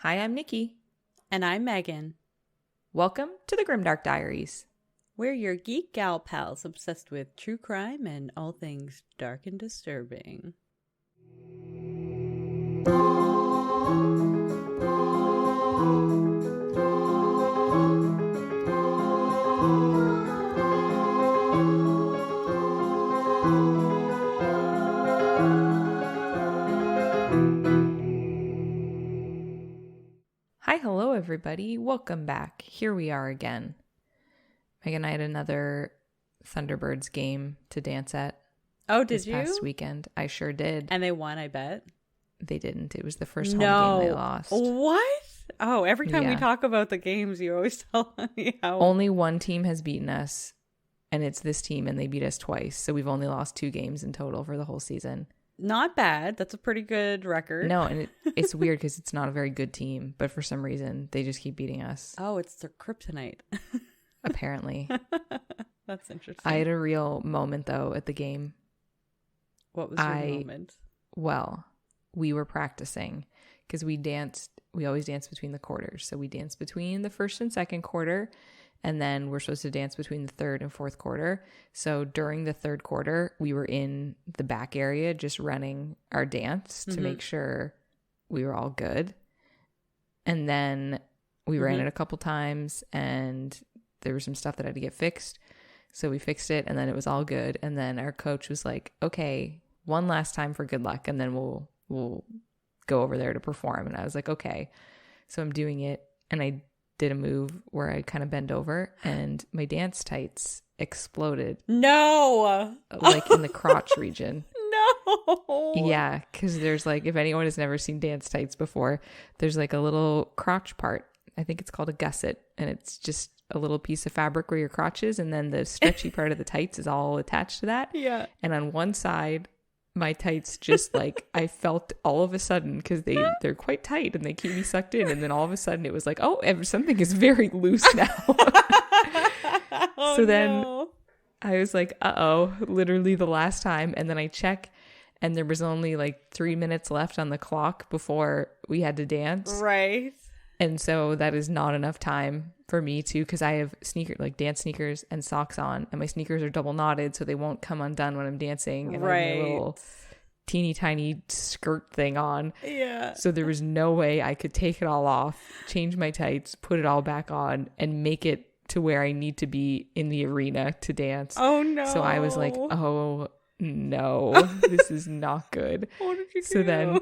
Hi, I'm Nikki. And I'm Megan. Welcome to the Grimdark Diaries. We're your geek gal pals obsessed with true crime and all things dark and disturbing. Hi, hello, everybody. Welcome back. Here we are again. Megan and I had another Thunderbirds game to dance at. Oh, did this you? Past weekend. I sure did. And they won, I bet. They didn't. It was the first home game they lost. What? Oh, every time we Yeah. talk about the games, you always tell me how. Only one team has beaten us, and it's this team, and they beat us twice. So we've only lost 2 games in total for the whole season. Not bad. That's a pretty good record. No, and it's weird because it's not a very good team, but for some reason, they just keep beating us. Oh, it's their kryptonite. Apparently. That's interesting. I had a real moment, though, at the game. What was your moment? Well, we were practicing because we always dance between the quarters. So we danced between the first and second quarter, and then we're supposed to dance between the third and fourth quarter. So during the third quarter, we were in the back area just running our dance to make sure we were all good. And then we ran it a couple times, and there was some stuff that had to get fixed. So we fixed it, and then it was all good. And then our coach was like, okay, one last time for good luck, and then we'll go over there to perform. And I was like, okay. So I'm doing it, and I did a move where I kind of bend over, and my dance tights exploded. No! Like in the crotch region. No! Yeah, because there's like, if anyone has never seen dance tights before, there's like a little crotch part. I think it's called a gusset, and it's just a little piece of fabric where your crotch is, and then the stretchy part of the tights is all attached to that. Yeah. And on one side, my tights just like, I felt all of a sudden, because they're quite tight and they keep me sucked in, and then all of a sudden it was like, oh, something is very loose now. So then I was like, uh-oh, literally the last time. And then I check, and there was only like 3 minutes left on the clock before we had to dance. Right. And so that is not enough time for me to, because I have dance sneakers and socks on, and my sneakers are double knotted so they won't come undone when I'm dancing. And I have my little teeny tiny skirt thing on. Yeah. So there was no way I could take it all off, change my tights, put it all back on, and make it to where I need to be in the arena to dance. Oh no. So I was like, oh no, this is not good. What did you do? So then,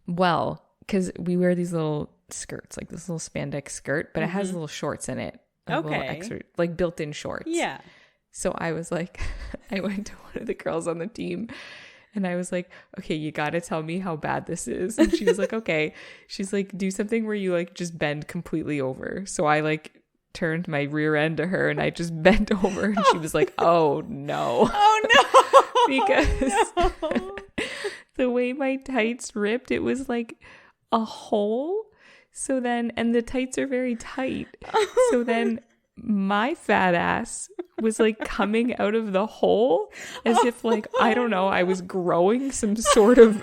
well, because we wear these little skirts, like this little spandex skirt, but it has little shorts in it. Like little extra, like built-in shorts. Yeah. So I was like, I went to one of the girls on the team, and I was like, okay, you got to tell me how bad this is. And she was like, okay. She's like, do something where you like just bend completely over. So I like turned my rear end to her, and I just bent over, and she was like, oh no. Oh no. Because the way my tights ripped, it was like a hole. So then, and the tights are very tight. So then my fat ass was like coming out of the hole as if like, I don't know, I was growing some sort of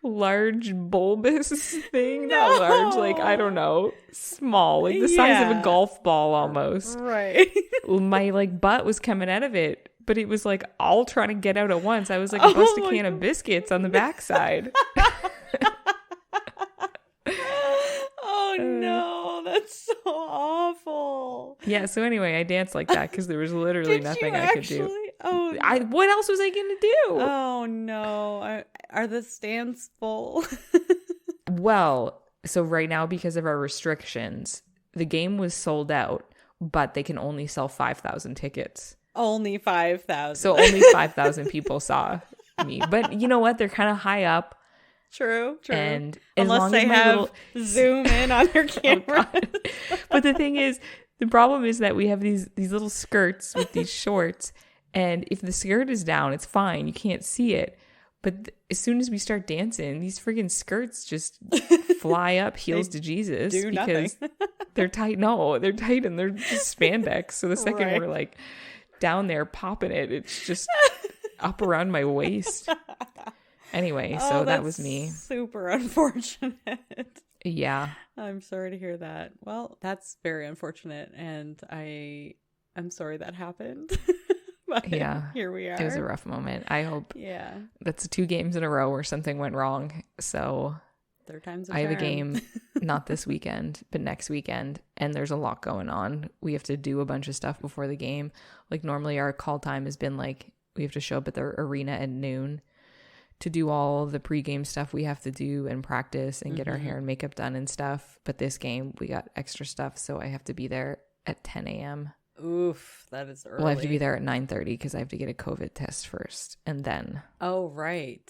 large bulbous thing. No. Not large, like, I don't know, small, like the size of a golf ball almost. Right. My like butt was coming out of it, but it was like all trying to get out at once. I was like a busted can of biscuits on the backside. Oh no, that's so awful. Yeah, so anyway, I danced like that because there was literally nothing I could do. Oh, what else was I going to do? oh no. Are the stands full? Well, so right now, because of our restrictions, the game was sold out, but they can only sell 5,000 tickets. Only 5,000. So only 5,000 people saw me. But you know what? They're kind of high up. True. And unless they have zoom in on their camera. But the thing is, the problem is that we have these little skirts with these shorts, and if the skirt is down, it's fine. You can't see it. But as soon as we start dancing, these friggin' skirts just fly up heels to Jesus because they're tight. No, they're tight, and they're just spandex. So the second we're like down there popping it, it's just up around my waist. Anyway, Oh, so that that's was me. super unfortunate. Yeah. I'm sorry to hear that. Well, that's very unfortunate, and I'm sorry that happened. But Yeah. here we are. It was a rough moment. I hope Yeah. that's 2 games in a row where something went wrong. So Third time's a I have a charm. game not this weekend, but next weekend, and there's a lot going on. We have to do a bunch of stuff before the game. Like normally our call time has been like we have to show up at the arena at noon to do all the pregame stuff we have to do and practice and get our hair and makeup done and stuff. But this game, we got extra stuff, so I have to be there at 10 a.m. Oof, that is early. Well, I have to be there at 9:30 because I have to get a COVID test first, and then. Oh, right.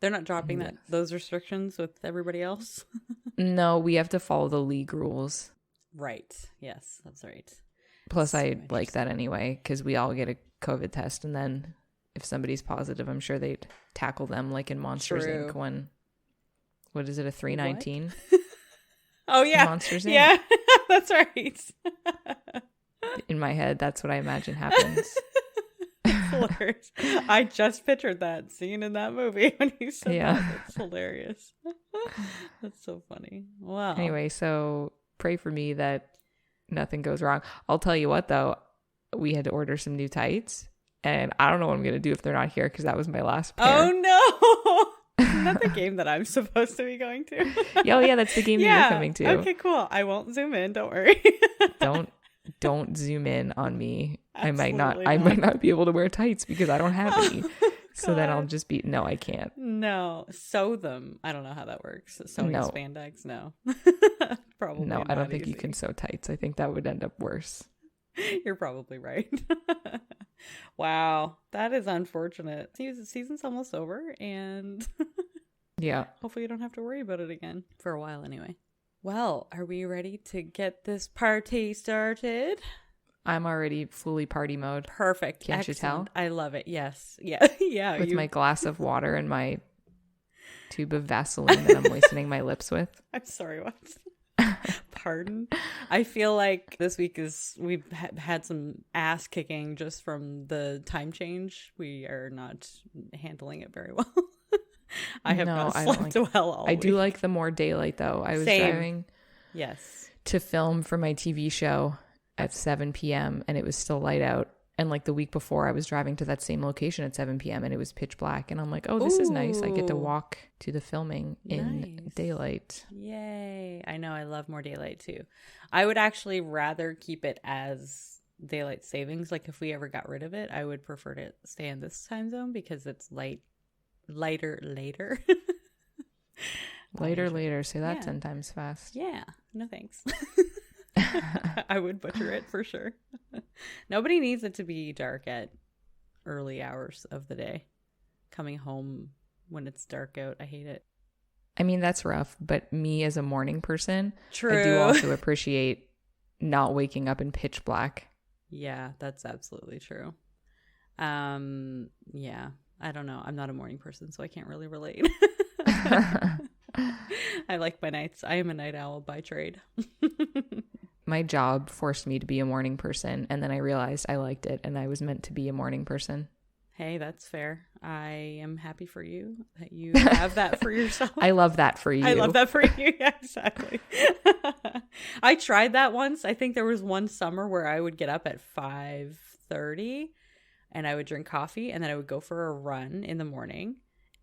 They're not dropping those restrictions with everybody else? No, we have to follow the league rules. Right. Yes, that's right. Plus, So I like that anyway because we all get a COVID test, and then if somebody's positive, I'm sure they'd tackle them like in Monsters True. Inc. when, what is it, a 319? Oh, yeah. Monsters Inc. Yeah, that's right. In my head, that's what I imagine happens. Hilarious. I just pictured that scene in that movie when he said Yeah. that. It's hilarious. That's so funny. Wow. Anyway, so pray for me that nothing goes wrong. I'll tell you what, though, we had to order some new tights, and I don't know what I'm going to do if they're not here because that was my last pair. Oh, no. Isn't that the game that I'm supposed to be going to? Oh, yeah, that's the game that you're coming to. Okay, cool. I won't zoom in. Don't worry. Don't zoom in on me. I might Absolutely not be able to wear tights because I don't have any. Oh, so then I'll God. just be no, I can't. No, sew them. I don't know how that works. Sewing No. spandex? No. Probably No, I don't not think you easy. can sew tights. I think that would end up worse. You're probably right. Wow, that is unfortunate. Season's almost over, and Yeah. hopefully you don't have to worry about it again for a while anyway. Well, are we ready to get this party started? I'm already fully party mode. Perfect. Can't you Excellent. tell? I love it. Yes. Yeah. Yeah. With my glass of water and my tube of Vaseline that I'm moistening my lips with. I'm sorry, what? Pardon? I feel like this week we've had some ass kicking just from the time change. We are not handling it very well. I have not slept well all I week. do like the more daylight though. I was Same. driving Yes. to film for my TV show at 7 p.m. and it was still light out. And like the week before I was driving to that same location at 7 p.m. and it was pitch black. And I'm like, oh, this is nice. I get to Ooh. walk to the filming in Nice. daylight. Yay. I know, I love more daylight too. I would actually rather keep it as daylight savings. Like if we ever got rid of it, I would prefer to stay in this time zone because it's lighter later. Later. Say that Yeah. 10 times fast. Yeah. No thanks. I would butcher it for sure. Nobody needs it to be dark at early hours of the day. Coming home when it's dark out, I hate it. I mean, that's rough, but me as a morning person, True. I do also appreciate not waking up in pitch black. Yeah, that's absolutely true. Yeah, I don't know. I'm not a morning person, so I can't really relate. I like my nights. I am a night owl by trade. My job forced me to be a morning person, and then I realized I liked it, and I was meant to be a morning person. Hey, that's fair. I am happy for you that you have that for yourself. I love that for you. I love that for you. Yeah, exactly. I tried that once. I think there was one summer where I would get up at 5:30 and I would drink coffee and then I would go for a run in the morning.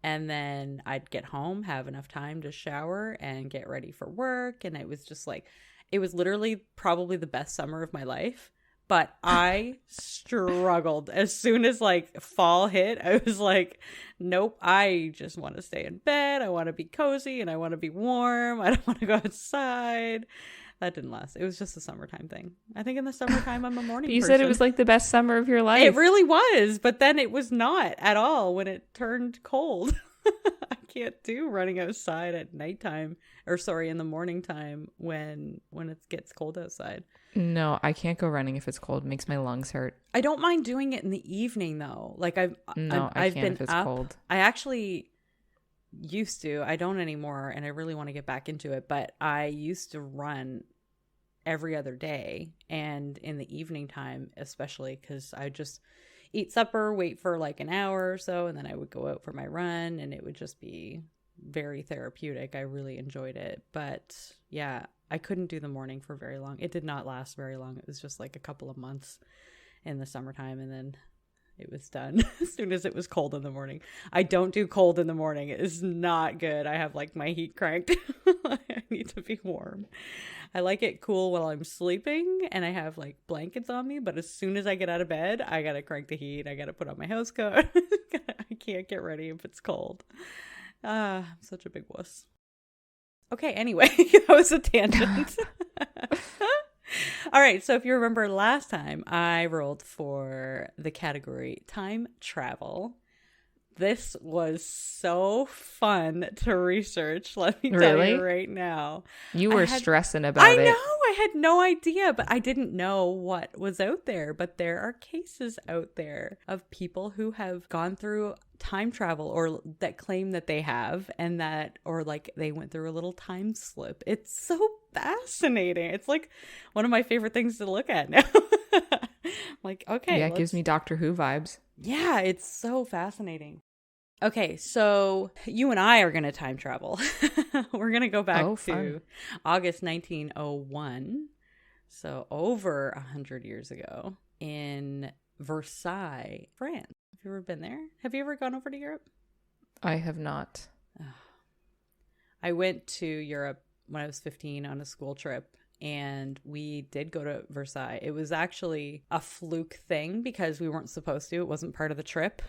And then I'd get home, have enough time to shower and get ready for work. And it was just like, it was literally probably the best summer of my life. But I struggled as soon as like fall hit. I was like, nope, I just want to stay in bed. I want to be cozy and I want to be warm. I don't want to go outside. That didn't last. It was just a summertime thing. I think in the summertime, I'm a morning person. You said it was like the best summer of your life. It really was. But then it was not at all when it turned cold. I can't do running outside at nighttime in the morning time when it gets cold outside. No, I can't go running if it's cold. It makes my lungs hurt. I don't mind doing it in the evening though. Like I've can't been if it's up. cold. I actually used to. I don't anymore, and I really want to get back into it. But I used to run every other day, and in the evening time, especially because eat supper, wait for like an hour or so, and then I would go out for my run, and it would just be very therapeutic. I really enjoyed it. But yeah, I couldn't do the morning for very long. It did not last very long. It was just like a couple of months in the summertime, and then it was done as soon as it was cold in the morning. I don't do cold in the morning. It is not good. I have like my heat cranked. I need to be warm. I like it cool while I'm sleeping and I have like blankets on me, but as soon as I get out of bed, I gotta crank the heat. I gotta put on my house coat. I can't get ready if it's cold. I'm such a big wuss. Okay, anyway, that was a tangent. All right, so if you remember last time, I rolled for the category time travel. This was so fun to research, let me tell you right now. You were stressing about it. I know, I had no idea, but I didn't know what was out there. But there are cases out there of people who have gone through time travel or that claim that they have, and that, or like they went through a little time slip. It's so fascinating. It's like one of my favorite things to look at now. Like, okay. Yeah, it gives me Doctor Who vibes. Yeah, it's so fascinating. Okay, so you and I are going to time travel. We're going to go back to August 1901. So over 100 years ago in Versailles, France. Have you ever been there? Have you ever gone over to Europe? I have not. I went to Europe when I was 15 on a school trip. And we did go to Versailles. It was actually a fluke thing because we weren't supposed to. It wasn't part of the trip,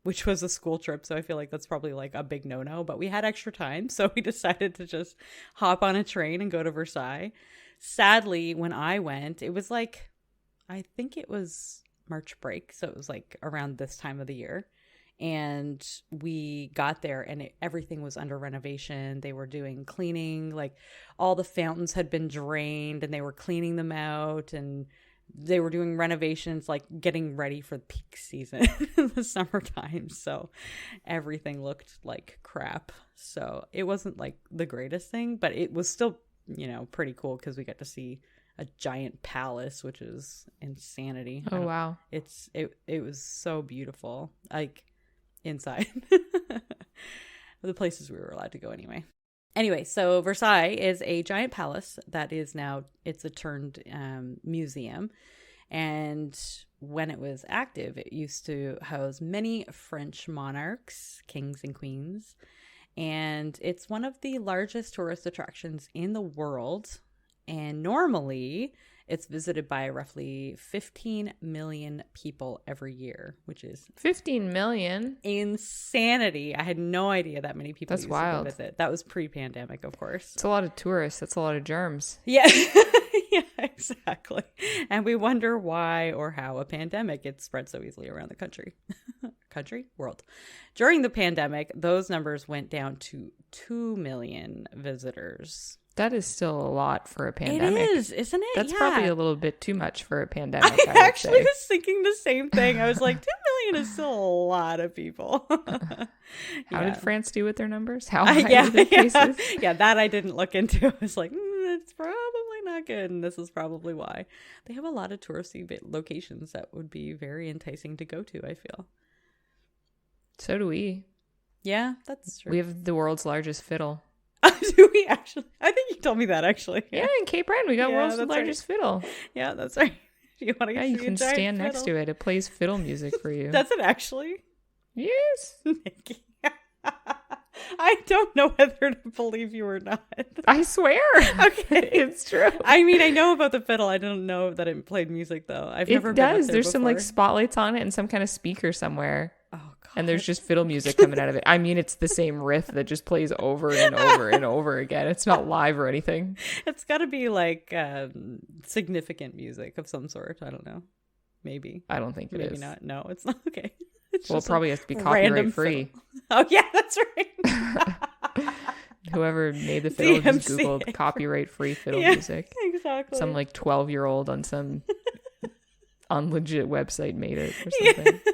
which was a school trip. So I feel like that's probably like a big no-no. But we had extra time. So we decided to just hop on a train and go to Versailles. Sadly, when I went, it was like, I think it was March break. So it was like around this time of the year. And we got there and everything was under renovation. They were doing cleaning, like all the fountains had been drained and they were cleaning them out, and they were doing renovations, like getting ready for the peak season in the summertime. So everything looked like crap. So it wasn't like the greatest thing, but it was still, you know, pretty cool because we got to see a giant palace, which is insanity. Oh, wow. It was so beautiful. Like, inside the places we were allowed to go anyway, so Versailles is a giant palace that is now, it's a turned museum, and when it was active it used to house many French monarchs, kings and queens, and it's one of the largest tourist attractions in the world, and normally it's visited by roughly 15 million people every year, which is 15 million. Insanity. I had no idea that many people That's wild. To go visit. That was pre-pandemic, of course. It's a lot of tourists. That's a lot of germs. Yeah. Yeah, exactly. And we wonder why or how a pandemic gets spread so easily around the country. World. During the pandemic, those numbers went down to 2 million visitors. That is still a lot for a pandemic. It is, isn't it? That's probably a little bit too much for a pandemic. I actually was thinking the same thing. I was like, 2 million is still a lot of people. How did France do with their numbers? How high were their cases? Yeah, that I didn't look into. I was like, it's probably not good. And this is probably why. They have a lot of touristy locations that would be very enticing to go to, I feel. So do we. Yeah, that's true. We have the world's largest fiddle. Do we actually? I think you told me that actually. Yeah, in Cape Breton, we got world's largest fiddle. Yeah, that's right. You want to get you can stand next to it. It plays fiddle music for you. Does it actually? Yes. Nikki. I don't know whether to believe you or not. I swear. Okay. It's true. I mean, I know about the fiddle. I don't know that it played music though. I've never been up there There's before. some like spotlights on it and some kind of speaker somewhere. Oh, God. And there's just fiddle music coming out of it. I mean, it's the same riff that just plays over and over and over again. It's not live or anything. It's got to be like significant music of some sort. I don't know. Maybe. I don't think it is. Maybe not. No, it's not. Okay. It's well, it probably has to be copyright free. Oh, yeah, that's right. Whoever made the fiddle just DMCA. Googled copyright free fiddle music. Exactly. Some like 12-year-old on some unlegit website made it or something. Yeah.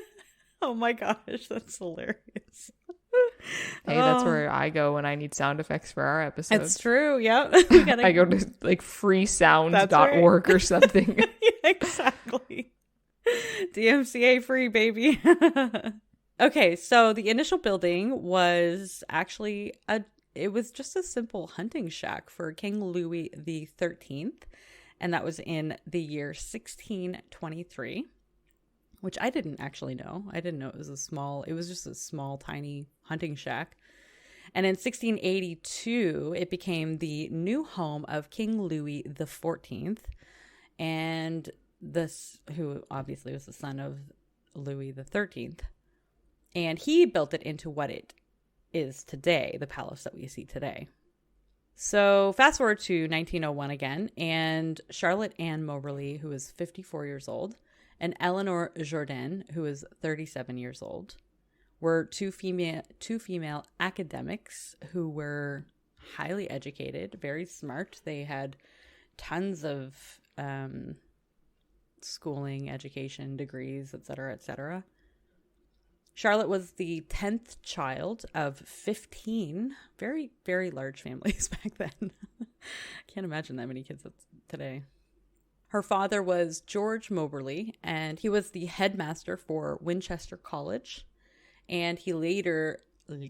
Oh my gosh, that's hilarious. Hey, that's where I go when I need sound effects for our episodes. It's true, yeah. I go to like freesounds.org or something. Yeah, exactly. DMCA free, baby. Okay, so the initial building was actually it was just a simple hunting shack for King Louis the 13th, and that was in the year 1623, which I didn't actually know. I didn't know it was just a small, tiny hunting shack. And in 1682, it became the new home of King Louis the 14th, and who obviously was the son of Louis the 13th. And he built it into what it is today, the palace that we see today. So fast forward to 1901 again, and Charlotte Anne Moberly, who was 54 years old, and Eleanor Jourdain, who was 37 years old, were two female academics who were highly educated, very smart. They had tons of schooling, education, degrees, etc., etc. Charlotte was the 10th child of 15. Very, very large families back then. Can't imagine that many kids today. Her father was George Moberly, and he was the headmaster for Winchester College. And he later What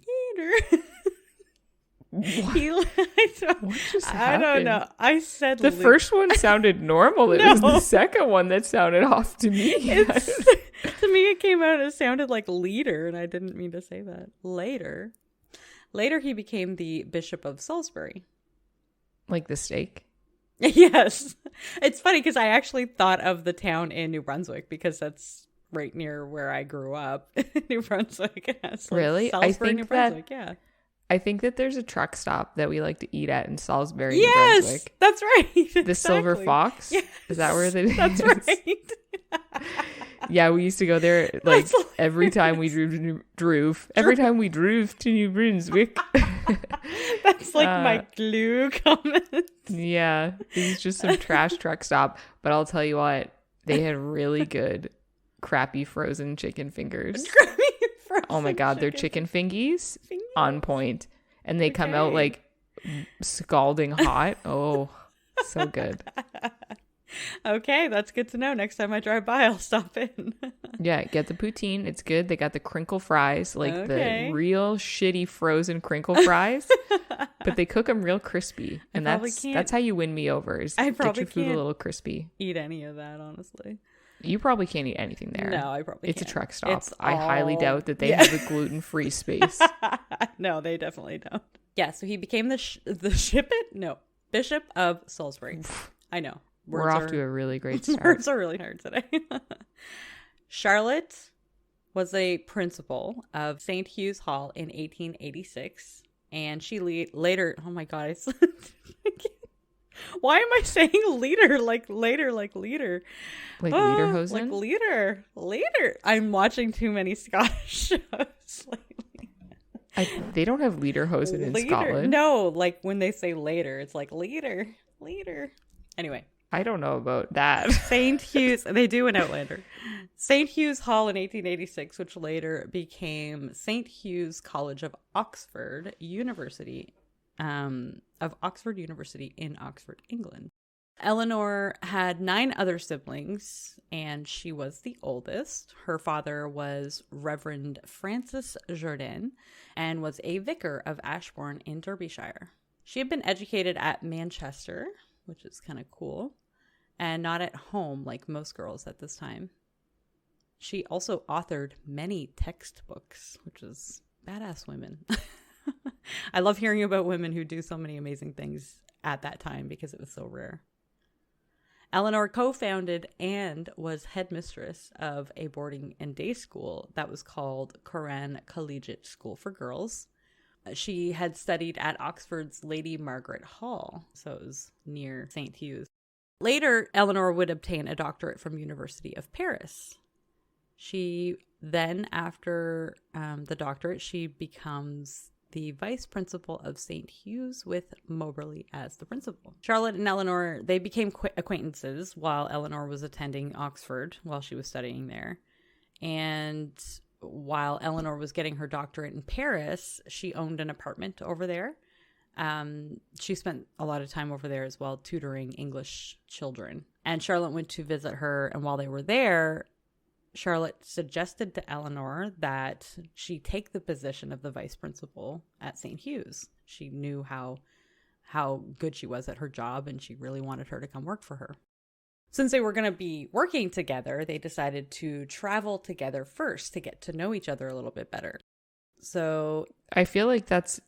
just happened? I don't know. I said the first one sounded normal. It was the second one that sounded off to me. To me, it came out, it sounded like leader, and I didn't mean to say that. Later, he became the Bishop of Salisbury. Like the steak? Yes. It's funny because I actually thought of the town in New Brunswick because that's right near where I grew up, New Brunswick. Really? Salisbury, New Brunswick, yeah. I think that there's a truck stop that we like to eat at in Salisbury, New Brunswick. That's right. Exactly. The Silver Fox? Yes. Is that where it is? That's right. Yeah, we used to go there every time we drove to New Brunswick. That's like my glue comment. Yeah, it was just some trash truck stop. But I'll tell you what, they had really good crappy frozen chicken fingers. Oh my god, their chicken fingies on point. And they come out like scalding hot. Oh, so good. Okay, that's good to know. Next time I drive by, I'll stop in. Yeah, get the poutine. It's good. They got the crinkle fries, like the real shitty frozen crinkle fries, but they cook them real crispy. And that's how you win me over. Is I get probably your food can't a little crispy. Eat any of that, honestly. You probably can't eat anything there. No, I probably It's can't. a truck stop. I highly doubt that they have a gluten-free space. No, they definitely don't. Yeah, so he became the Bishop of Salisbury. I know. We're off to a really great start. Words are really hard today. Charlotte was a principal of St. Hugh's Hall in 1886, and she later. Oh my god! Why am I saying leader like later like leader? Like Lederhosen? Like leader. I'm watching too many Scottish shows lately. They don't have Lederhosen in Scotland. No, like when they say later, it's like leader. Anyway. I don't know about that. St. Hugh's, they do in Outlander. St. Hugh's Hall in 1886, which later became St. Hugh's College of Oxford University, in Oxford, England. Eleanor had 9 other siblings, and she was the oldest. Her father was Reverend Francis Jourdain and was a vicar of Ashbourne in Derbyshire. She had been educated at Manchester, which is kind of cool, and not at home like most girls at this time. She also authored many textbooks, which is badass women. I love hearing about women who do so many amazing things at that time because it was so rare. Eleanor co-founded and was headmistress of a boarding and day school that was called Coran Collegiate School for Girls. She had studied at Oxford's Lady Margaret Hall, so it was near St. Hugh's. Later, Eleanor would obtain a doctorate from University of Paris. She then, after the doctorate, she becomes the vice principal of St. Hugh's with Moberly as the principal. Charlotte and Eleanor, they became acquaintances while Eleanor was attending Oxford while she was studying there. And while Eleanor was getting her doctorate in Paris, she owned an apartment over there. She spent a lot of time over there as well, tutoring English children. And Charlotte went to visit her, and while they were there, Charlotte suggested to Eleanor that she take the position of the vice principal at St. Hugh's. She knew how good she was at her job, and she really wanted her to come work for her. Since they were going to be working together, they decided to travel together first to get to know each other a little bit better. So I feel like that's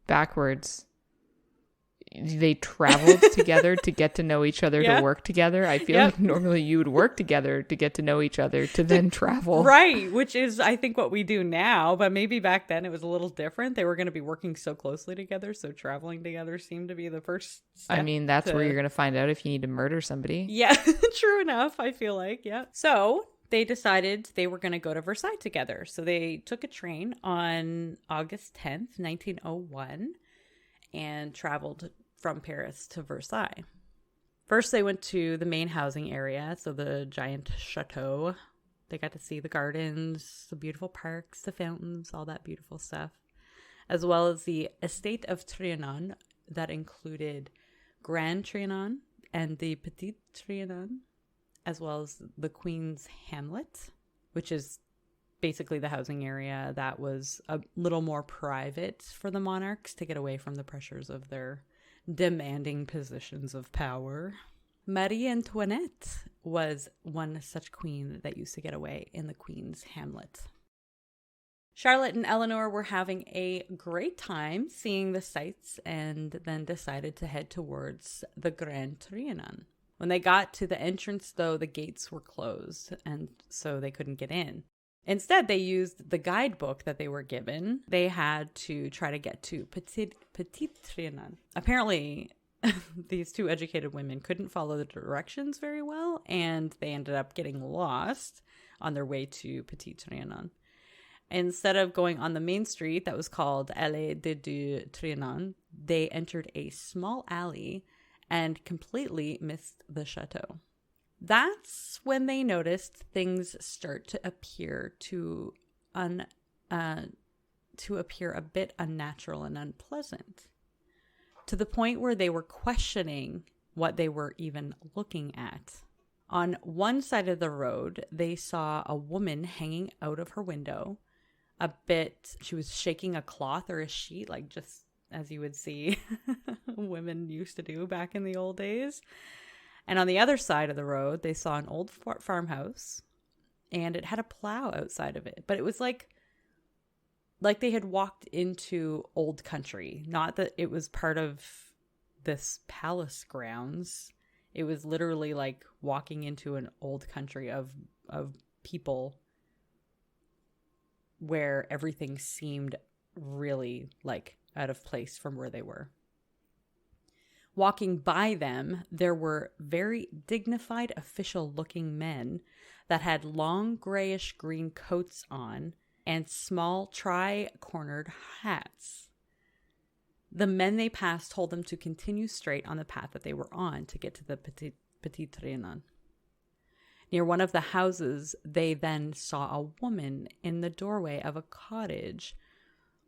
backwards. They traveled together to get to know each other, to work together. I feel like normally you would work together to get to know each other, to then travel. Right, which is, I think, what we do now. But maybe back then it was a little different. They were going to be working so closely together, so traveling together seemed to be the first step. I mean, that's where you're going to find out if you need to murder somebody. Yeah, true enough, I feel like, yeah. So they decided they were going to go to Versailles together. So they took a train on August 10th, 1901, and traveled from Paris to Versailles. First, they went to the main housing area, so the giant chateau. They got to see the gardens, the beautiful parks, the fountains, all that beautiful stuff, as well as the estate of Trianon that included Grand Trianon and the Petit Trianon, as well as the Queen's Hamlet, which is basically the housing area that was a little more private for the monarchs to get away from the pressures of their demanding positions of power. Marie Antoinette was one such queen that used to get away in the Queen's Hamlet. Charlotte and Eleanor were having a great time seeing the sights and then decided to head towards the Grand Trianon. When they got to the entrance, though, the gates were closed, and so they couldn't get in. Instead, they used the guidebook that they were given. They had to try to get to Petit Trianon. Apparently, these two educated women couldn't follow the directions very well, and they ended up getting lost on their way to Petit Trianon. Instead of going on the main street that was called Allée des Deux Trianon, they entered a small alley and completely missed the chateau. That's when they noticed things start to appear appear a bit unnatural and unpleasant, to the point where they were questioning what they were even looking at. On one side of the road, they saw a woman hanging out of her window. She was shaking a cloth or a sheet, like just as you would see women used to do back in the old days. And on the other side of the road, they saw an old farmhouse, and it had a plow outside of it. But it was like they had walked into old country. Not that it was part of this palace grounds. It was literally like walking into an old country of people where everything seemed really like out of place from where they were. Walking by them, there were very dignified official-looking men that had long grayish-green coats on and small tri-cornered hats. The men they passed told them to continue straight on the path that they were on to get to the Petit Trianon. Near one of the houses, they then saw a woman in the doorway of a cottage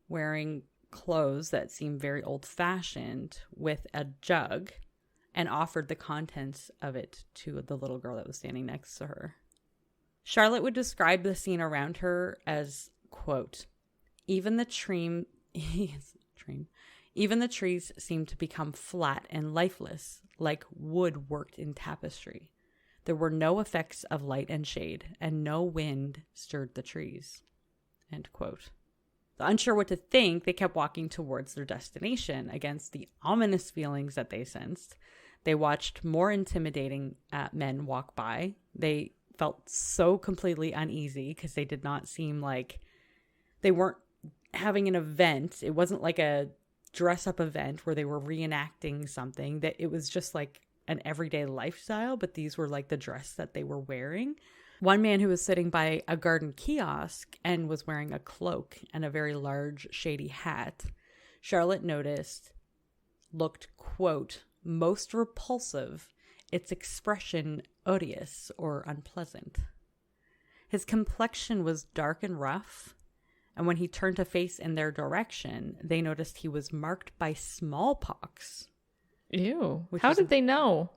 wearing clothes that seemed very old-fashioned with a jug, and offered the contents of it to the little girl that was standing next to her. Charlotte would describe the scene around her as, quote, even the trees seemed to become flat and lifeless, like wood worked in tapestry. There were no effects of light and shade, and no wind stirred the trees. End quote. Unsure what to think, they kept walking towards their destination against the ominous feelings that they sensed. They watched more intimidating men walk by. They felt so completely uneasy because they did not seem like they weren't having an event. It wasn't like a dress-up event where they were reenacting something. That it was just like an everyday lifestyle, but these were like the dress that they were wearing. One man who was sitting by a garden kiosk and was wearing a cloak and a very large shady hat, Charlotte noticed, looked, quote, most repulsive, its expression odious or unpleasant. His complexion was dark and rough, and when he turned to face in their direction, they noticed he was marked by smallpox. Ew. How did they know?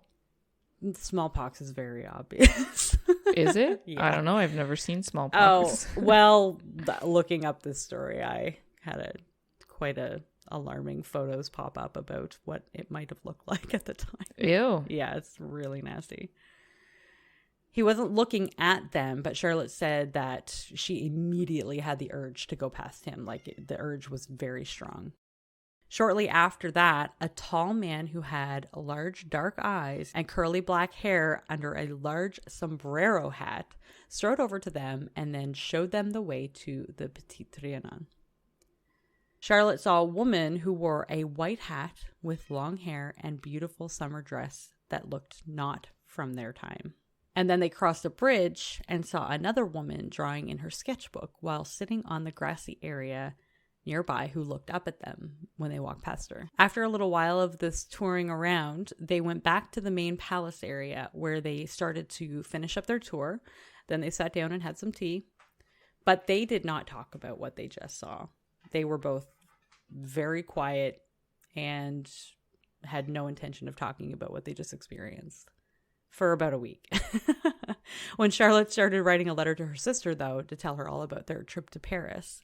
Smallpox is very obvious. Is it? Yeah. I don't know. I've never seen Oh, smallpox. well, looking up this story, I had quite a alarming photos pop up about what it might have looked like at the time. Ew. Yeah, it's really nasty. He wasn't looking at them, but Charlotte said that she immediately had the urge to go past him. Like, the urge was very strong. Shortly after that, a tall man who had large dark eyes and curly black hair under a large sombrero hat strode over to them and then showed them the way to the Petit Trianon. Charlotte saw a woman who wore a white hat with long hair and beautiful summer dress that looked not from their time. And then they crossed a bridge and saw another woman drawing in her sketchbook while sitting on the grassy area nearby who looked up at them when they walked past her. After a little while of this touring around, they went back to the main palace area where they started to finish up their tour. Then they sat down and had some tea, but they did not talk about what they just saw. They were both very quiet and had no intention of talking about what they just experienced for about a week. When Charlotte started writing a letter to her sister, though, to tell her all about their trip to Paris,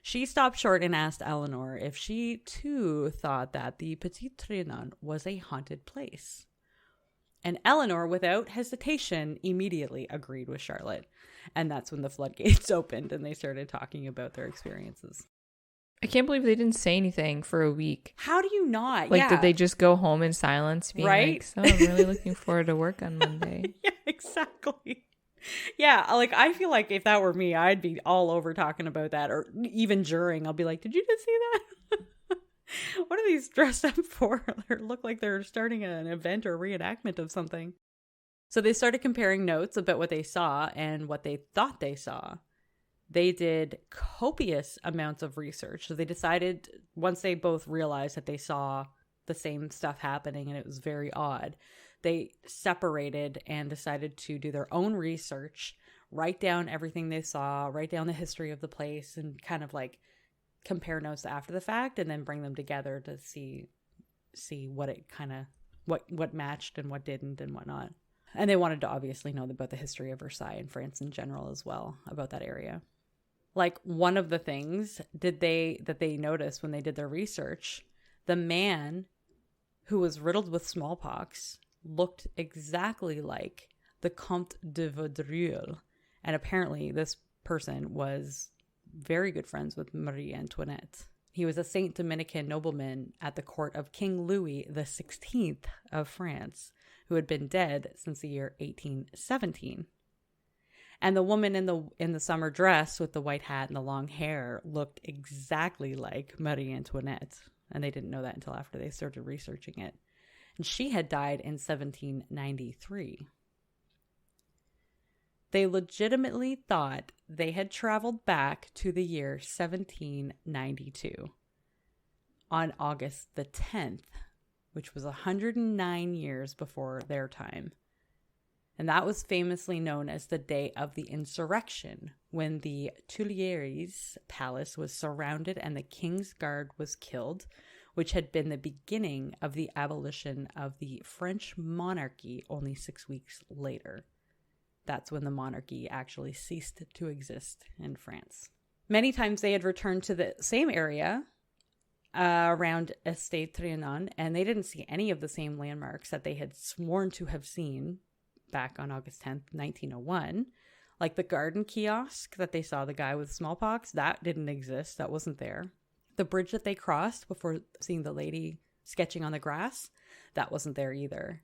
she stopped short and asked Eleanor if she, too, thought that the Petit Trianon was a haunted place. And Eleanor, without hesitation, immediately agreed with Charlotte. And that's when the floodgates opened and they started talking about their experiences. I can't believe they didn't say anything for a week. How do you not? Like, did they just go home in silence, being like, so I'm really looking forward to work on Monday? Yeah, exactly. Yeah, like, I feel like if that were me, I'd be all over talking about that. Or even during, I'll be like, did you just see that? What are these dressed up for? They look like they're starting an event or reenactment of something. So they started comparing notes about what they saw and what they thought they saw. They did copious amounts of research. So they decided, once they both realized that they saw the same stuff happening and it was very odd, they separated and decided to do their own research, write down everything they saw, write down the history of the place, and kind of like compare notes after the fact, and then bring them together to see what it kind of, what matched and what didn't and whatnot. And they wanted to obviously know about the history of Versailles and France in general as well, about that area. Like, one of the things that they noticed when they did their research, the man who was riddled with smallpox looked exactly like the Comte de Vaudreuil. And apparently this person was very good friends with Marie Antoinette. He was a Saint Dominican nobleman at the court of King Louis XVI of France, who had been dead since the year 1817. And the woman in the summer dress with the white hat and the long hair looked exactly like Marie Antoinette. And they didn't know that until after they started researching it. And she had died in 1793. They legitimately thought they had traveled back to the year 1792 on August the 10th, which was 109 years before their time. And that was famously known as the day of the insurrection, when the Tuileries Palace was surrounded and the King's Guard was killed, which had been the beginning of the abolition of the French monarchy only 6 weeks later. That's when the monarchy actually ceased to exist in France. Many times they had returned to the same area around Estate Trianon, and they didn't see any of the same landmarks that they had sworn to have seen back on August 10th, 1901. Like the garden kiosk that they saw the guy with smallpox, that didn't exist. That wasn't there. The bridge that they crossed before seeing the lady sketching on the grass, that wasn't there either.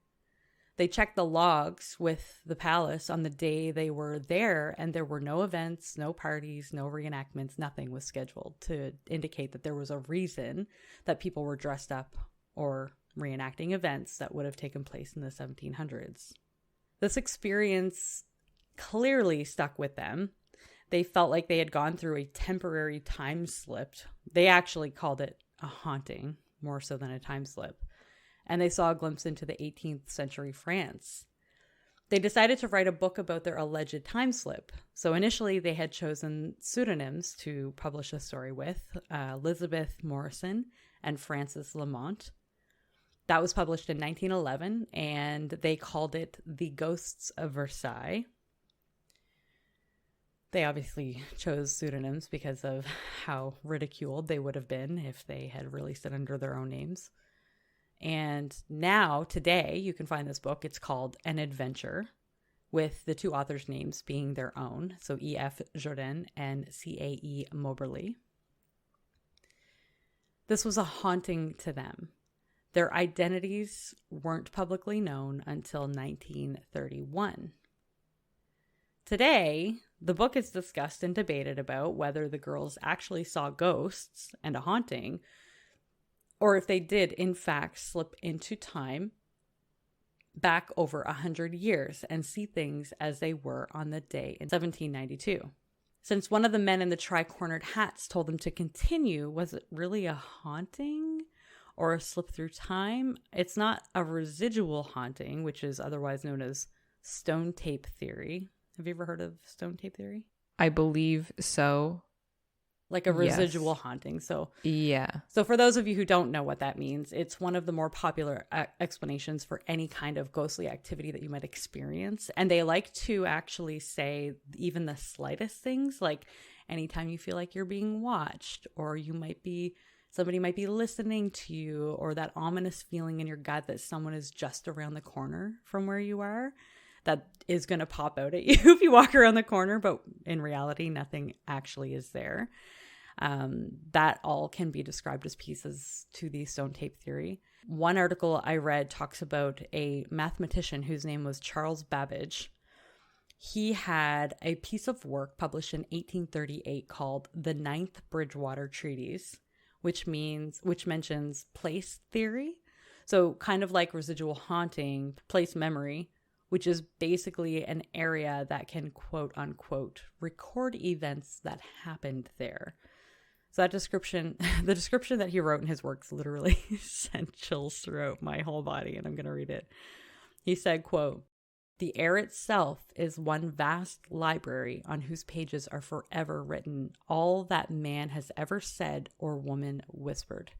They checked the logs with the palace on the day they were there, and there were no events, no parties, no reenactments, nothing was scheduled to indicate that there was a reason that people were dressed up or reenacting events that would have taken place in the 1700s. This experience clearly stuck with them. They felt like they had gone through a temporary time slip. They actually called it a haunting, more so than a time slip. And they saw a glimpse into the 18th century France. They decided to write a book about their alleged time slip. So initially they had chosen pseudonyms to publish the story with, Elizabeth Morrison and Frances Lamont. That was published in 1911, and they called it The Ghosts of Versailles. They obviously chose pseudonyms because of how ridiculed they would have been if they had released it under their own names. And now, today, you can find this book. It's called An Adventure, with the two authors' names being their own. So E.F. Jourdain and C.A.E. Moberly. This was a haunting to them. Their identities weren't publicly known until 1931. Today, the book is discussed and debated about whether the girls actually saw ghosts and a haunting, or if they did, in fact, slip into time back over 100 years and see things as they were on the day in 1792. Since one of the men in the tri-cornered hats told them to continue, was it really a haunting or a slip through time? It's not a residual haunting, which is otherwise known as stone tape theory. Have you ever heard of stone tape theory? I believe so. Like a residual haunting. So yeah. So for those of you who don't know what that means, it's one of the more popular explanations for any kind of ghostly activity that you might experience. And they like to actually say even the slightest things, like anytime you feel like you're being watched, or somebody might be listening to you, or that ominous feeling in your gut that someone is just around the corner from where you are, that is going to pop out at you if you walk around the corner, but in reality, nothing actually is there. That all can be described as pieces to the stone tape theory. One article I read talks about a mathematician whose name was Charles Babbage. He had a piece of work published in 1838 called The Ninth Bridgewater Treatise, which mentions place theory. So kind of like residual haunting, place memory, which is basically an area that can, quote unquote, record events that happened there. So that description, the description that he wrote in his works literally sent chills throughout my whole body, and I'm going to read it. He said, quote, "The air itself is one vast library on whose pages are forever written all that man has ever said or woman whispered.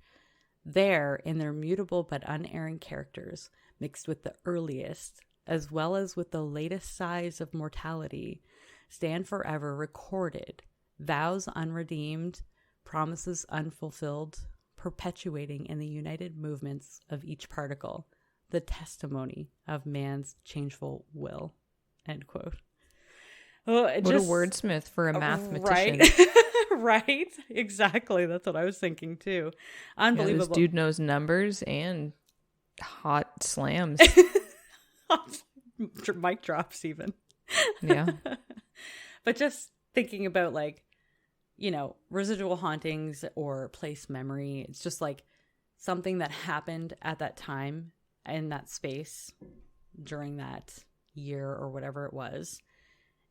There, in their mutable but unerring characters, mixed with the earliest, as well as with the latest sighs of mortality, stand forever recorded, vows unredeemed, promises unfulfilled, perpetuating in the united movements of each particle, the testimony of man's changeful will." End quote. Oh, what a wordsmith for a mathematician. Right? Right? Exactly. That's what I was thinking too. Unbelievable. Yeah, this dude knows numbers and hot slams. Mic drops even. Yeah. But just thinking about residual hauntings or place memory, it's just like something that happened at that time in that space during that year or whatever it was.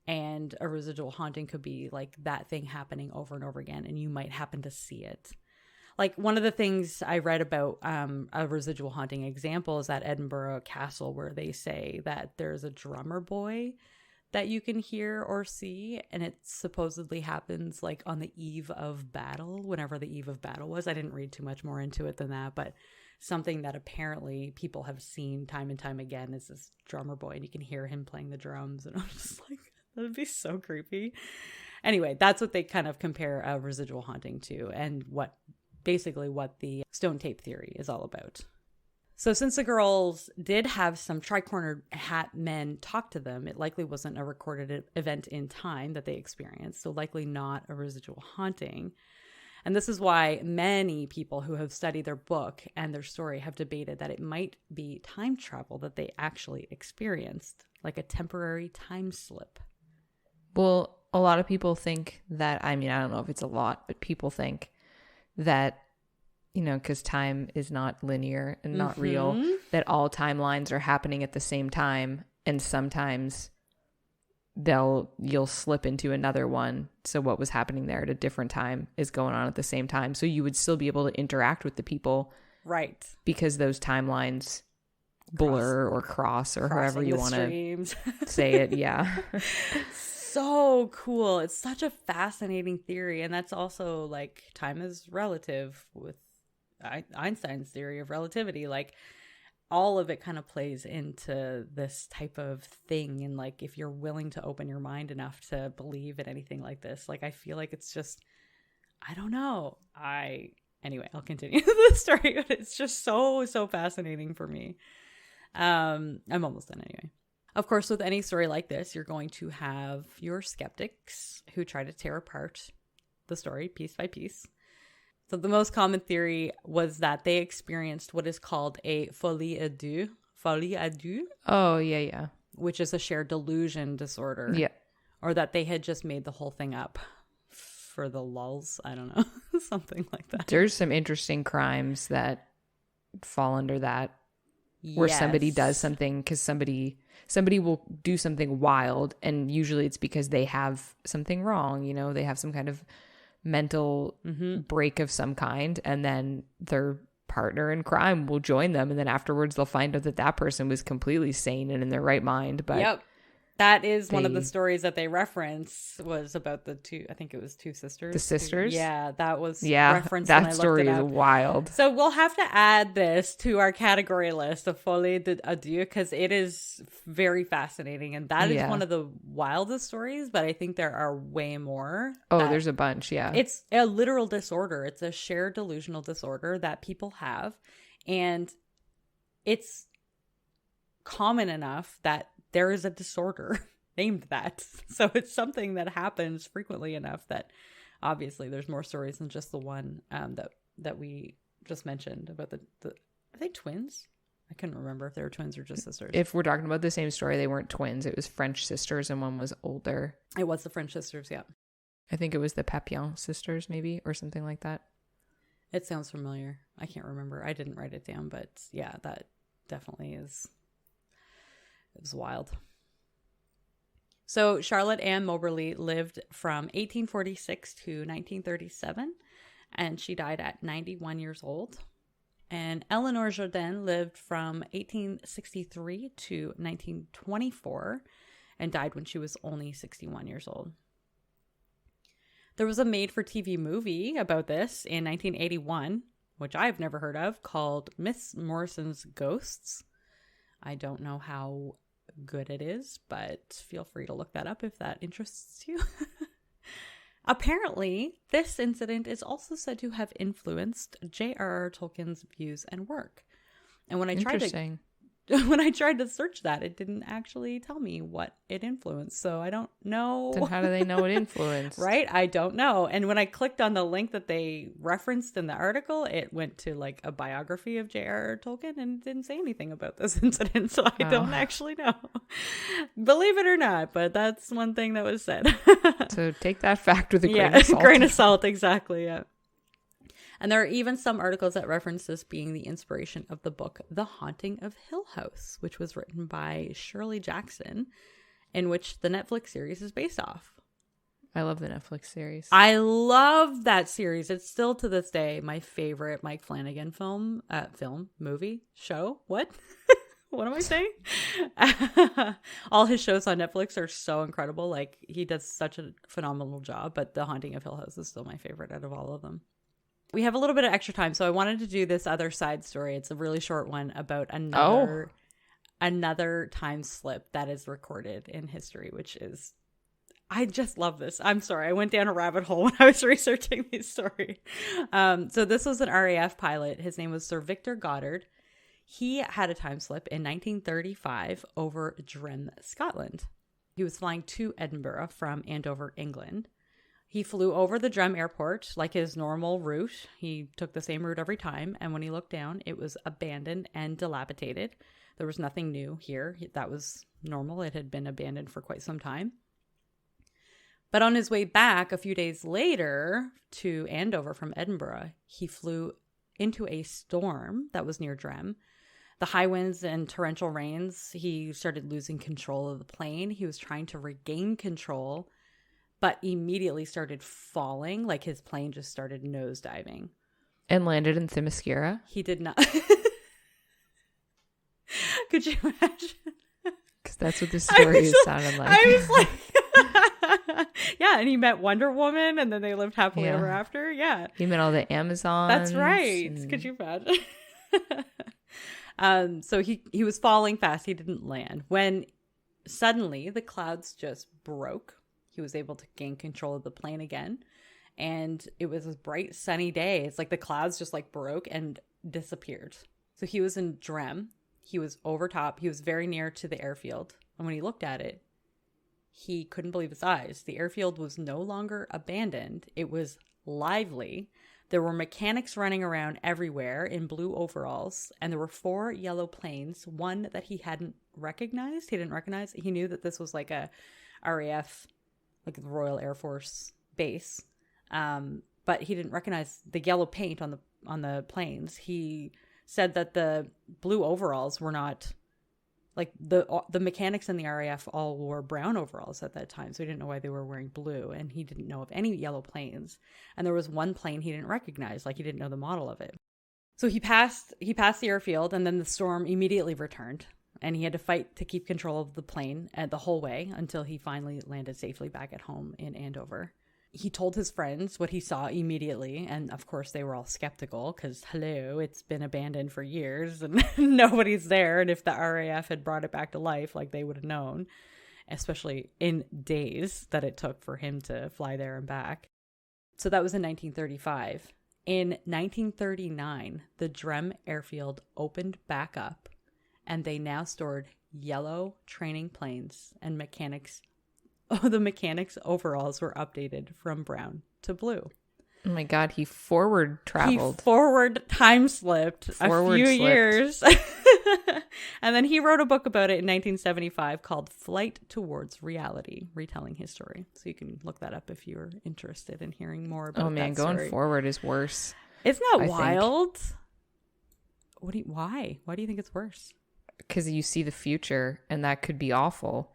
And a residual haunting could be like that thing happening over and over again, and you might happen to see it. Like one of the things I read about a residual haunting example is at Edinburgh Castle, where they say that there's a drummer boy that you can hear or see, and it supposedly happens like on the eve of battle, whenever the eve of battle was. I didn't read too much more into it than that, but something that apparently people have seen time and time again is this drummer boy, and you can hear him playing the drums, and I'm just like, that would be so creepy. Anyway, that's what they kind of compare a residual haunting to, and what the stone tape theory is all about. So since the girls did have some tri-cornered hat men talk to them, it likely wasn't a recorded event in time that they experienced, so likely not a residual haunting. And this is why many people who have studied their book and their story have debated that it might be time travel that they actually experienced, like a temporary time slip. Well, a lot of people think that, I don't know if it's a lot, but people think that, because time is not linear and not real, that all timelines are happening at the same time, and sometimes you'll slip into another one. So what was happening there at a different time is going on at the same time. So you would still be able to interact with the people. Right. Because those timelines blur or cross or however you want to say it. Yeah. So cool. It's such a fascinating theory. And that's also like time is relative with Einstein's theory of relativity. Like all of it kind of plays into this type of thing. And like, if you're willing to open your mind enough to believe in anything like this, like, I feel like it's just, I don't know. Anyway, I'll continue the story, but it's just so fascinating for me. I'm almost done anyway. Of course, with any story like this, you're going to have your skeptics who try to tear apart the story piece by piece. So the most common theory was that they experienced what is called a folie à deux. Folie à deux? Oh, yeah. Which is a shared delusion disorder. Yeah. Or that they had just made the whole thing up for the lulz. I don't know. Something like that. There's some interesting crimes that fall under that. Where somebody does something because somebody will do something wild, and usually it's because they have something wrong. You know, they have some kind of mental break of some kind, and then their partner in crime will join them, and then afterwards they'll find out that that person was completely sane and in their right mind. But yep. That is one of the stories that they reference, was about the two, I think it was two sisters. The sisters? Yeah, that was referenced. That story is wild. So we'll have to add this to our category list of Folie à deux, because it is very fascinating. And that is one of the wildest stories, but I think there are way more. Oh, there's a bunch, yeah. It's a literal disorder. It's a shared delusional disorder that people have. And it's common enough that there is a disorder named that. So it's something that happens frequently enough that obviously there's more stories than just the one that we just mentioned about the are they twins? I couldn't remember if they were twins or just sisters. If we're talking about the same story, they weren't twins. It was French sisters and one was older. It was the French sisters, yeah. I think it was the Papillon sisters maybe, or something like that. It sounds familiar. I can't remember. I didn't write it down, but yeah, that definitely is. It was wild. So Charlotte Ann Moberly lived from 1846 to 1937, and she died at 91 years old. And Eleanor Jourdain lived from 1863 to 1924 and died when she was only 61 years old. There was a made-for-TV movie about this in 1981, which I've never heard of, called Miss Morrison's Ghosts. I don't know how good it is, but feel free to look that up if that interests you. Apparently, this incident is also said to have influenced J.R.R. Tolkien's views and work. And when I tried to search that, it didn't actually tell me what it influenced. So I don't know. Then how do they know it influenced? Right? I don't know. And when I clicked on the link that they referenced in the article, it went to like a biography of J.R.R. Tolkien and it didn't say anything about this incident. So I don't actually know. Believe it or not, but that's one thing that was said. So take that fact with a grain of salt. Grain of salt, exactly, yeah. And there are even some articles that reference this being the inspiration of the book The Haunting of Hill House, which was written by Shirley Jackson, in which the Netflix series is based off. I love the Netflix series. I love that series. It's still to this day my favorite Mike Flanagan movie, show. What? What am I saying? All his shows on Netflix are so incredible. Like, he does such a phenomenal job, but The Haunting of Hill House is still my favorite out of all of them. We have a little bit of extra time, so I wanted to do this other side story. It's a really short one about another time slip that is recorded in history, which is, I just love this. I'm sorry, I went down a rabbit hole when I was researching this story. So this was an RAF pilot. His name was Sir Victor Goddard. He had a time slip in 1935 over Drim, Scotland. He was flying to Edinburgh from Andover, England. He flew over the Drum airport like his normal route. He took the same route every time. And when he looked down, it was abandoned and dilapidated. There was nothing new here. That was normal. It had been abandoned for quite some time. But on his way back a few days later to Andover from Edinburgh, he flew into a storm that was near Drum. The high winds and torrential rains, he started losing control of the plane. He was trying to regain control, but immediately started falling, like his plane just started nosediving. And landed in Themyscira? He did not. Could you imagine? Because that's what the story sounded like. I was like, yeah, and he met Wonder Woman, and then they lived happily ever after. Yeah. He met all the Amazons. That's right. Could you imagine? So he was falling fast. He didn't land. When suddenly the clouds just broke. He was able to gain control of the plane again. And it was a bright sunny day. It's like the clouds just like broke and disappeared. So he was in Drem. He was over top. He was very near to the airfield. And when he looked at it, he couldn't believe his eyes. The airfield was no longer abandoned. It was lively. There were mechanics running around everywhere in blue overalls. And there were 4 yellow planes. One that he hadn't recognized. He didn't recognize. He knew that this was like a RAF, like the Royal Air Force base. But he didn't recognize the yellow paint on the planes. He said that the blue overalls were not, like the mechanics in the RAF all wore brown overalls at that time, so he didn't know why they were wearing blue, and he didn't know of any yellow planes. And there was one plane he didn't recognize, like he didn't know the model of it. So he passed the airfield, and then the storm immediately returned, and he had to fight to keep control of the plane the whole way until he finally landed safely back at home in Andover. He told his friends what he saw immediately, and of course they were all skeptical because, hello, it's been abandoned for years and nobody's there. And if the RAF had brought it back to life, like, they would have known, especially in days that it took for him to fly there and back. So that was in 1935. In 1939, the Drem airfield opened back up, and they now stored yellow training planes and mechanics. Oh, the mechanics' overalls were updated from brown to blue. Oh my God, he forward traveled. He forward time slipped a few years. And then he wrote a book about it in 1975 called Flight Towards Reality, retelling his story. So you can look that up if you're interested in hearing more about that. Oh man, going forward is worse. Isn't that wild? Why? Why do you think it's worse? Because you see the future, and that could be awful.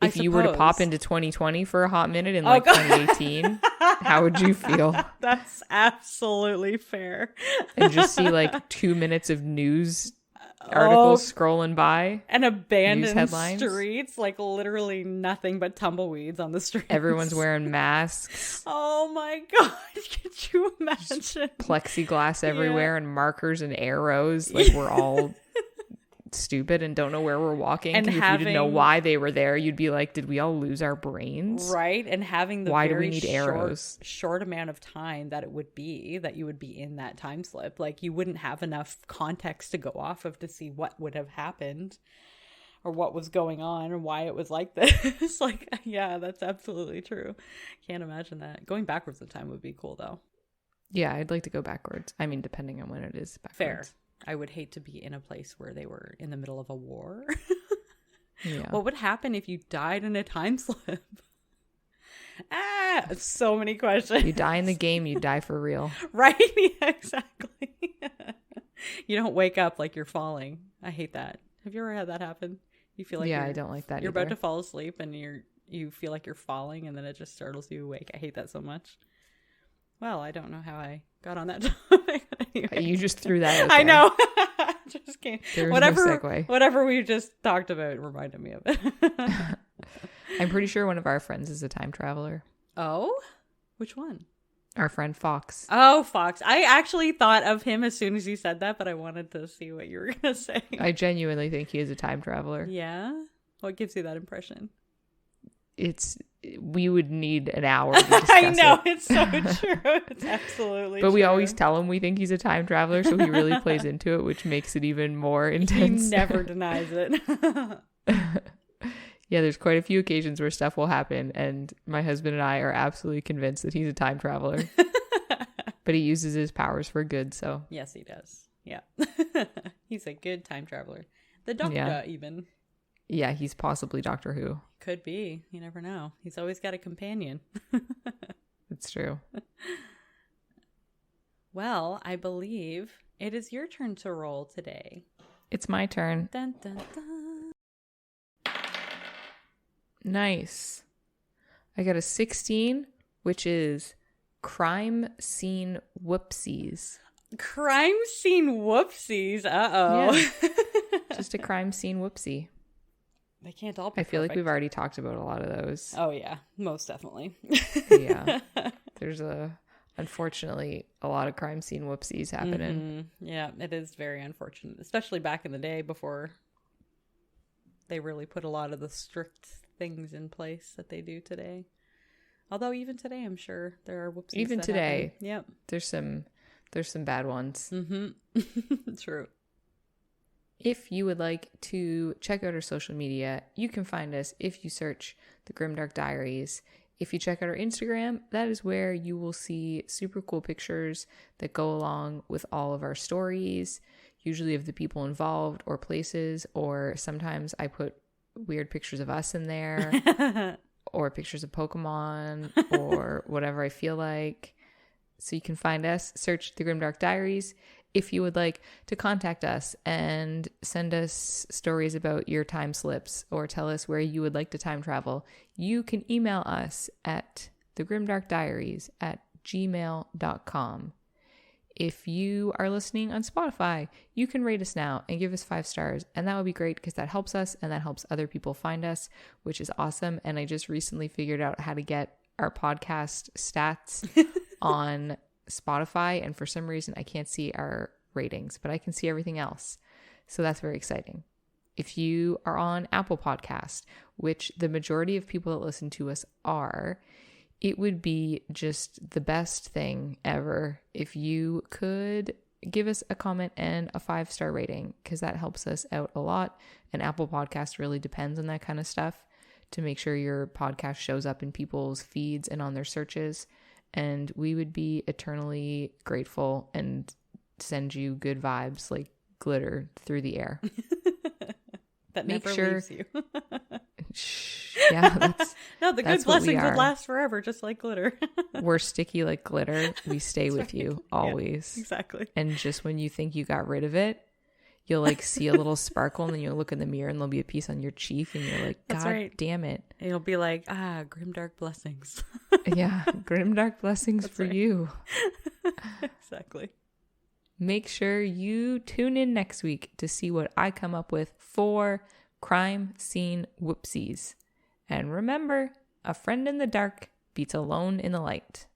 If you were to pop into 2020 for a hot minute in 2018, how would you feel? That's absolutely fair. And just see 2 minutes of news articles scrolling by. And abandoned streets, literally nothing but tumbleweeds on the streets. Everyone's wearing masks. Oh my God. Could you imagine? Just plexiglass everywhere and markers and arrows. We're all stupid and don't know where we're walking. And if you didn't know why they were there, you'd be like, did we all lose our brains? Right. And having the why do we need arrows? Short amount of time that you would be in that time slip. You wouldn't have enough context to go off of to see what would have happened or what was going on and why it was like this. Yeah, that's absolutely true. Can't imagine that. Going backwards in time would be cool though. Yeah, I'd like to go backwards. I mean, depending on when it is backwards. Fair. I would hate to be in a place where they were in the middle of a war. Yeah. What would happen if you died in a time slip? So many questions. You die in the game, you die for real. Right? Yeah, exactly. You don't wake up like you're falling. I hate that. Have you ever had that happen? You feel like I don't like that You're either. about to fall asleep and you feel like you're falling and then it just startles you awake. I hate that so much. Well, I don't know how I got on that topic. Anyway. You just threw that out there. I know. Just can't. There's whatever, no segue. Whatever we just talked about reminded me of it. I'm pretty sure one of our friends is a time traveler. Oh? Which one? Our friend Fox. Oh, Fox. I actually thought of him as soon as you said that, but I wanted to see what you were going to say. I genuinely think he is a time traveler. Yeah? What gives you that impression? We would need an hour to discuss I know, it. it's so true. It's absolutely But true. we always tell him we think he's a time traveler, so he really plays into it, which makes it even more intense. He never denies it. Yeah, there's quite a few occasions where stuff will happen, and my husband and I are absolutely convinced that he's a time traveler. But he uses his powers for good, so. Yes, he does. Yeah. He's a good time traveler. The Doctor, even. Yeah, he's possibly Doctor Who. Could be. You never know. He's always got a companion. It's true. Well, I believe it is your turn to roll today. It's my turn. Dun, dun, dun. Nice. I got a 16, which is crime scene whoopsies. Crime scene whoopsies. Uh-oh. Yeah. Just a crime scene whoopsie. They can't all be I feel perfect. like we've already talked about a lot of those. Oh, yeah. Most definitely. Yeah. There's a Unfortunately, a lot of crime scene whoopsies happening. Yeah, it is very unfortunate, especially back in the day before they really put a lot of the strict things in place that they do today. Although even today, I'm sure there are whoopsies. Even that today, happen. Yep, there's some bad ones. True. If you would like to check out our social media, you can find us if you search the Grimdark Diaries. If you check out our Instagram, that is where you will see super cool pictures that go along with all of our stories, usually of the people involved or places, or sometimes I put weird pictures of us in there or pictures of Pokemon or whatever I feel like. So you can find us, search the Grimdark Diaries. If you would like to contact us and send us stories about your time slips or tell us where you would like to time travel, you can email us at thegrimdarkdiaries@gmail.com. If you are listening on Spotify, you can rate us now and give us 5 stars. And that would be great because that helps us and that helps other people find us, which is awesome. And I just recently figured out how to get our podcast stats on Spotify, and for some reason I can't see our ratings, but I can see everything else, so that's very exciting. If you are on Apple Podcast, which the majority of people that listen to us are, it would be just the best thing ever if you could give us a comment and a 5-star rating, because that helps us out a lot, and Apple Podcast really depends on that kind of stuff to make sure your podcast shows up in people's feeds and on their searches. And we would be eternally grateful and send you good vibes like glitter through the air. That never leaves you. Yeah, no, the good blessings would last forever, just like glitter. We're sticky like glitter. We stay with you always. Yeah, exactly. And just when you think you got rid of it, you'll like see a little sparkle, and then you'll look in the mirror and there'll be a piece on your cheek, and you're like, God damn it. It'll be like, grimdark blessings. Yeah, grimdark blessings for you. Exactly. Make sure you tune in next week to see what I come up with for crime scene whoopsies. And remember, a friend in the dark beats alone in the light.